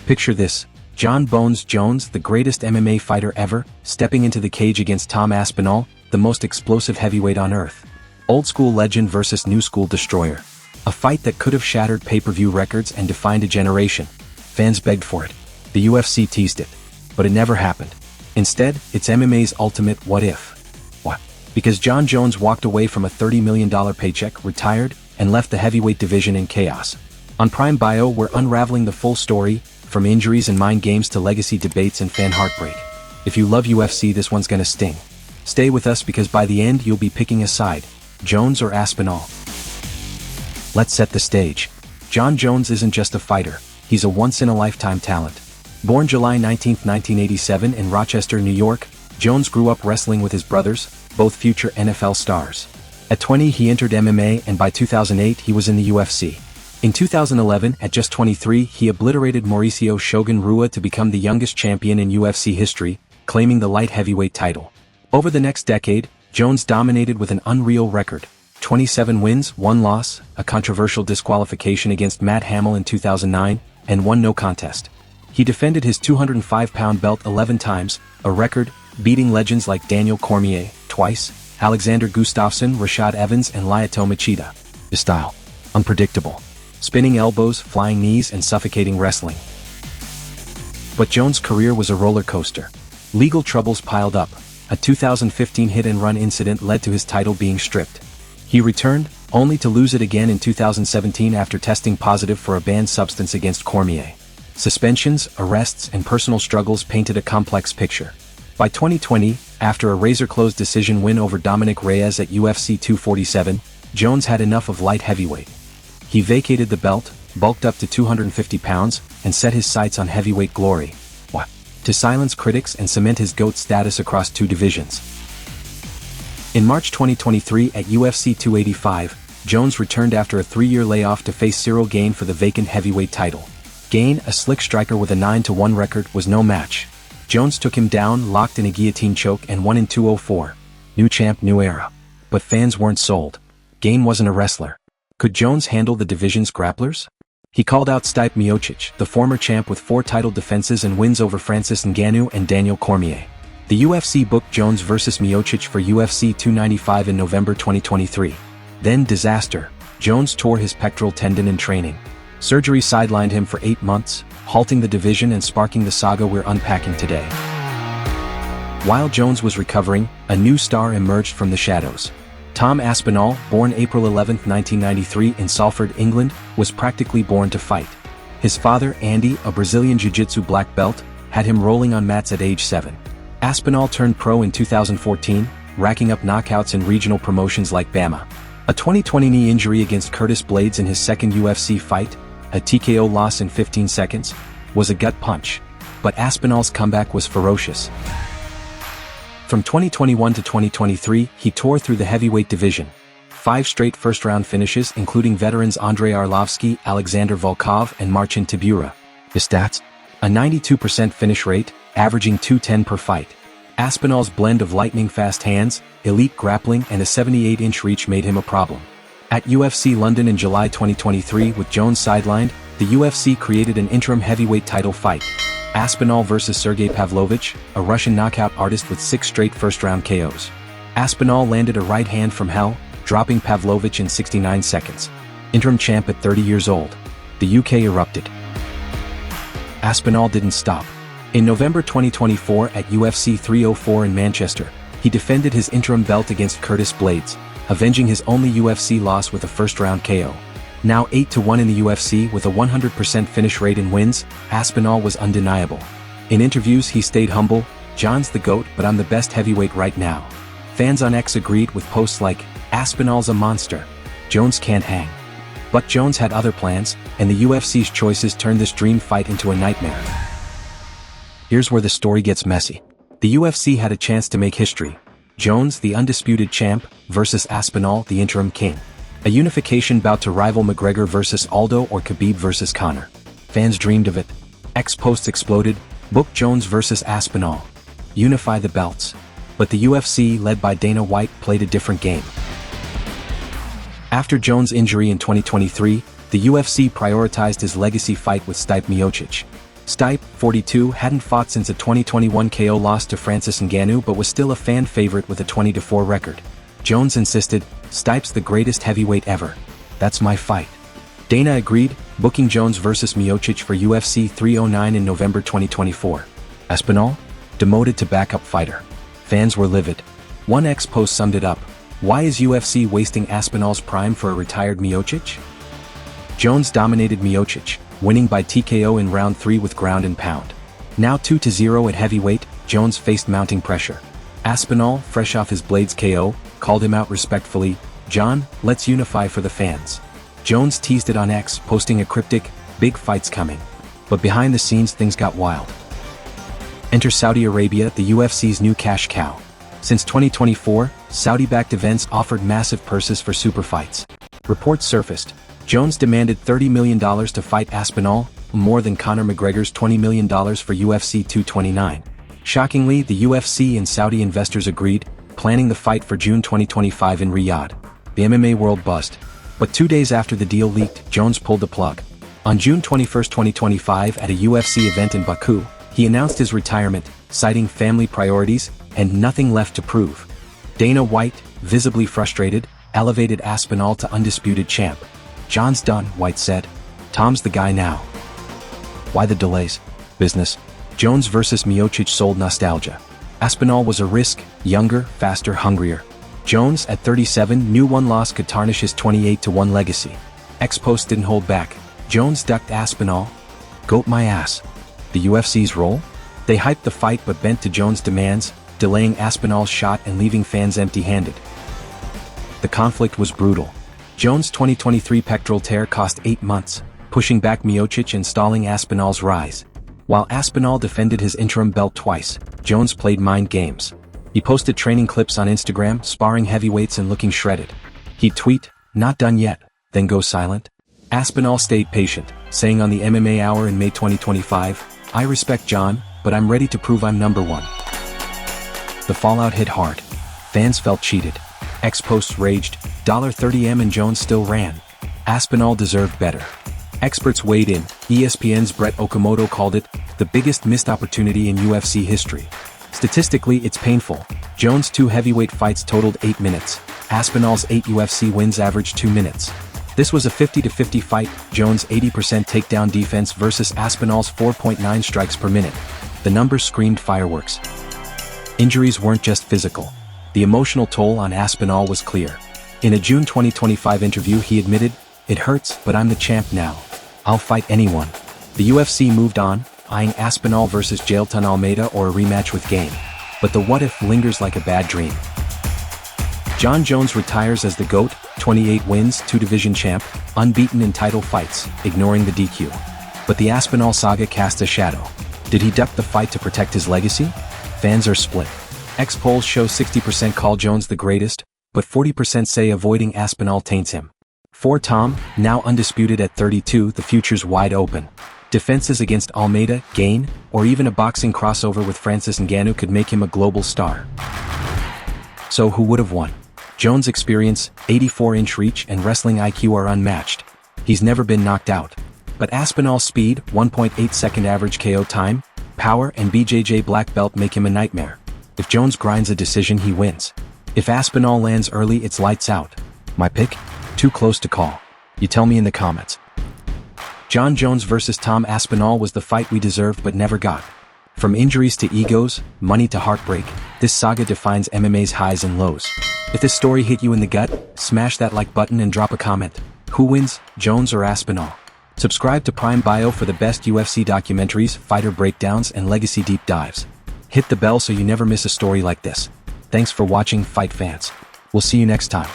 Picture this: Jon Jones, the greatest MMA fighter ever, stepping into the cage against Tom Aspinall, the most explosive heavyweight on earth. Old school legend versus new school destroyer. A fight that could have shattered pay-per-view records and defined a generation. Fans begged for it. The UFC teased it. But it never happened. Instead, it's MMA's ultimate what if. What? Because Jon Jones walked away from a $30 million paycheck, retired, and left the heavyweight division in chaos. On Prime Bio, we're unraveling the full story, from injuries and mind games to legacy debates and fan heartbreak. If you love UFC, this one's gonna sting. Stay with us because by the end you'll be picking a side, Jones or Aspinall. Let's set the stage. Jon Jones isn't just a fighter, he's a once-in-a-lifetime talent. Born July 19, 1987 in Rochester, New York, Jones grew up wrestling with his brothers, both future NFL stars. At 20 he entered MMA and by 2008 he was in the UFC. In 2011, at just 23, he obliterated Mauricio Shogun Rua to become the youngest champion in UFC history, claiming the light heavyweight title. Over the next decade, Jones dominated with an unreal record: 27 wins, 1 loss, a controversial disqualification against Matt Hamill in 2009, and 1 no contest. He defended his 205-pound belt 11 times, a record, beating legends like Daniel Cormier, twice, Alexander Gustafsson, Rashad Evans and Lyoto Machida. His style: unpredictable. Spinning elbows, flying knees and suffocating wrestling. But Jones' career was a roller coaster. Legal troubles piled up. A 2015 hit-and-run incident led to his title being stripped. He returned, only to lose it again in 2017 after testing positive for a banned substance against Cormier. Suspensions, arrests, and personal struggles painted a complex picture. By 2020, after a razor-close decision win over Dominic Reyes at UFC 247, Jones had enough of light heavyweight. He vacated the belt, bulked up to 250 pounds, and set his sights on heavyweight glory. What? To silence critics and cement his GOAT status across 2 divisions. In March 2023 at UFC 285, Jones returned after a 3-year layoff to face Cyril Gane for the vacant heavyweight title. Gane, a slick striker with a 9-1 record, was no match. Jones took him down, locked in a guillotine choke and won in 2:04. New champ, new era. But fans weren't sold. Gane wasn't a wrestler. Could Jones handle the division's grapplers? He called out Stipe Miocic, the former champ with 4 title defenses and wins over Francis Ngannou and Daniel Cormier. The UFC booked Jones vs Miocic for UFC 295 in November 2023. Then disaster. Jones tore his pectoral tendon in training. Surgery sidelined him for 8 months, halting the division and sparking the saga we're unpacking today. While Jones was recovering, a new star emerged from the shadows. Tom Aspinall, born April 11, 1993 in Salford, England, was practically born to fight. His father, Andy, a Brazilian jiu-jitsu black belt, had him rolling on mats at age 7. Aspinall turned pro in 2014, racking up knockouts in regional promotions like BAMA. A 2020 knee injury against Curtis Blades in his second UFC fight, a TKO loss in 15 seconds, was a gut punch. But Aspinall's comeback was ferocious. From 2021 to 2023, he tore through the heavyweight division. 5 straight first-round finishes including veterans Andrei Arlovsky, Alexander Volkov and Marcin Tybura. His stats? A 92% finish rate, averaging 210 per fight. Aspinall's blend of lightning-fast hands, elite grappling and a 78-inch reach made him a problem. At UFC London in July 2023 with Jones sidelined, the UFC created an interim heavyweight title fight. Aspinall vs Sergey Pavlovich, a Russian knockout artist with 6 straight first-round KOs. Aspinall landed a right hand from hell, dropping Pavlovich in 69 seconds. Interim champ at 30 years old. The UK erupted. Aspinall didn't stop. In November 2024 at UFC 304 in Manchester, he defended his interim belt against Curtis Blades, avenging his only UFC loss with a first-round KO. Now 8-1 in the UFC with a 100% finish rate in wins, Aspinall was undeniable. In interviews he stayed humble: "Jon's the GOAT, but I'm the best heavyweight right now." Fans on X agreed with posts like, "Aspinall's a monster. Jones can't hang." But Jones had other plans, and the UFC's choices turned this dream fight into a nightmare. Here's where the story gets messy. The UFC had a chance to make history. Jones, the undisputed champ, versus Aspinall, the interim king. A unification bout to rival McGregor versus Aldo or Khabib versus Conor. Fans dreamed of it. X posts exploded: "Book Jones versus Aspinall. Unify the belts." But the UFC, led by Dana White, played a different game. After Jones' injury in 2023, the UFC prioritized his legacy fight with Stipe Miocic. Stipe, 42, hadn't fought since a 2021 KO loss to Francis Ngannou but was still a fan favorite with a 20-4 record. Jones insisted, "Stipe's the greatest heavyweight ever. That's my fight." Dana agreed, booking Jones vs Miocic for UFC 309 in November 2024. Aspinall? Demoted to backup fighter. Fans were livid. One ex-post summed it up. Why is UFC wasting Aspinall's prime for a retired Miocic? Jones dominated Miocic, winning by TKO in round 3 with ground and pound. Now 2-0 at heavyweight, Jones faced mounting pressure. Aspinall, fresh off his Blades KO, called him out respectfully. "Jon, let's unify for the fans." Jones teased it on X, posting a cryptic, "Big fight's coming." But behind the scenes things got wild. Enter Saudi Arabia, the UFC's new cash cow. Since 2024, Saudi-backed events offered massive purses for super fights. Reports surfaced. Jones demanded $30 million to fight Aspinall, more than Conor McGregor's $20 million for UFC 229. Shockingly, the UFC and Saudi investors agreed, planning the fight for June 2025 in Riyadh. The MMA world buzzed. But 2 days after the deal leaked, Jones pulled the plug. On June 21, 2025 at a UFC event in Baku, he announced his retirement, citing family priorities and nothing left to prove. Dana White, visibly frustrated, elevated Aspinall to undisputed champ. "Jon's done," White said. "Tom's the guy now." Why the delays? Business. Jones vs Miocic sold nostalgia. Aspinall was a risk, younger, faster, hungrier. Jones, at 37, knew one loss could tarnish his 28-1 legacy. Ex-post didn't hold back. Jones ducked Aspinall. "Goat my ass." The UFC's role? They hyped the fight but bent to Jones' demands, delaying Aspinall's shot and leaving fans empty-handed. The conflict was brutal. Jones' 2023 pectoral tear cost 8 months, pushing back Miocic and stalling Aspinall's rise. While Aspinall defended his interim belt twice, Jones played mind games. He posted training clips on Instagram, sparring heavyweights and looking shredded. He'd tweet, "Not done yet," then go silent. Aspinall stayed patient, saying on the MMA Hour in May 2025, "I respect Jon, but I'm ready to prove I'm number one." The fallout hit hard. Fans felt cheated. Ex-posts raged, $30M and Jones still ran. Aspinall deserved better. Experts weighed in. ESPN's Brett Okamoto called it the biggest missed opportunity in UFC history. Statistically, it's painful. Jones' 2 heavyweight fights totaled 8 minutes. Aspinall's 8 UFC wins averaged 2 minutes. This was a 50-50 fight, Jones' 80% takedown defense versus Aspinall's 4.9 strikes per minute. The numbers screamed fireworks. Injuries weren't just physical. The emotional toll on Aspinall was clear. In a June 2025 interview he admitted, "It hurts, but I'm the champ now. I'll fight anyone." The UFC moved on, eyeing Aspinall versus Jailton Almeida or a rematch with Game. But the what-if lingers like a bad dream. Jon Jones retires as the GOAT, 28 wins, 2 division champ, unbeaten in title fights, ignoring the DQ. But the Aspinall saga cast a shadow. Did he duck the fight to protect his legacy? Fans are split. Ex-polls show 60% call Jones the greatest, but 40% say avoiding Aspinall taints him. For Tom, now undisputed at 32, the future's wide open. Defenses against Almeida, Gain, or even a boxing crossover with Francis Ngannou could make him a global star. So who would have won? Jones' experience, 84-inch reach and wrestling IQ are unmatched. He's never been knocked out. But Aspinall's speed, 1.8-second average KO time, power and BJJ black belt make him a nightmare. If Jones grinds a decision, he wins. If Aspinall lands early, it's lights out. My pick? Too close to call. You tell me in the comments. Jon Jones vs Tom Aspinall was the fight we deserved but never got. From injuries to egos, money to heartbreak, this saga defines MMA's highs and lows. If this story hit you in the gut, smash that like button and drop a comment. Who wins, Jones or Aspinall? Subscribe to Prime Bio for the best UFC documentaries, fighter breakdowns, and legacy deep dives. Hit the bell so you never miss a story like this. Thanks for watching, fight fans. We'll see you next time.